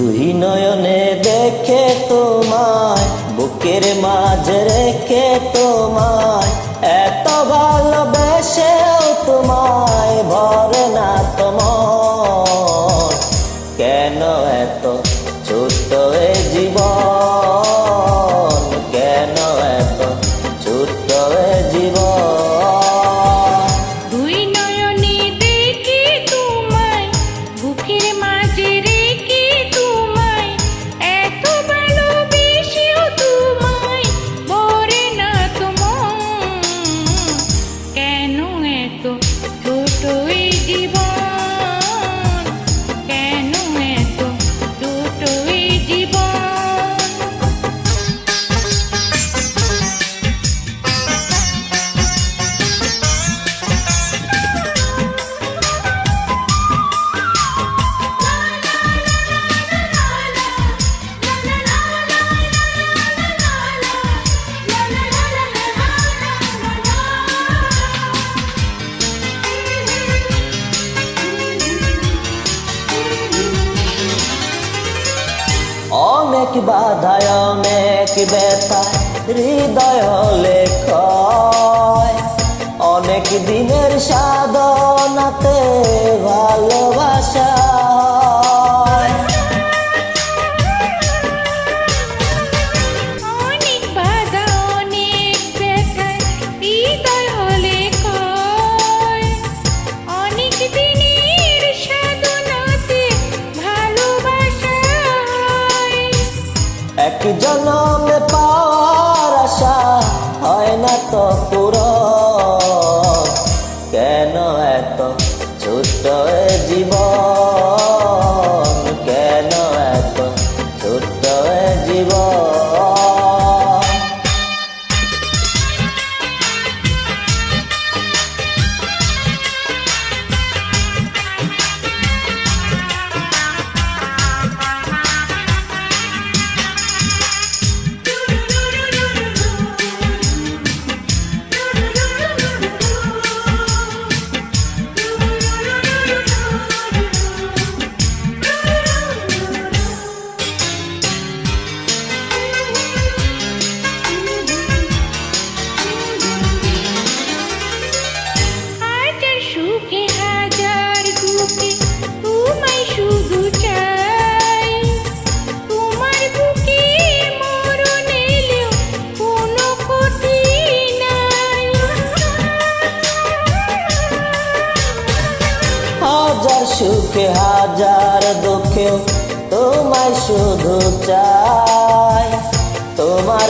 দুই নয়নে দেখে তোমায়, বুকের মাঝে রেখে তোমায়, এত ভালোবেসেও তোমায় ভরে না তোমার। কেন এত ছোট্ট এ জীবন, কেন এত ছোট্ট এ জীবন। অনেক বাধায় অনেক ব্যথায় হৃদয় হলে ক্ষয়, অনেক দিনের সাধনাতে ভালোবাসা। অনেক বাধা অনেক ব্যথায় হৃদয় হলে ক্ষয়, অনেক দিনের সাধনাতে ভালোবাসা। এক জনমে পাওয়ার আশা হয় না তো পূরণ। কেন এত ছোট্ট এ জীবন, কেন এত ছোট্ট এ জীবন। হাজার সুখে হাজার দুঃখেও তোমায় শুধু চাই, তোমার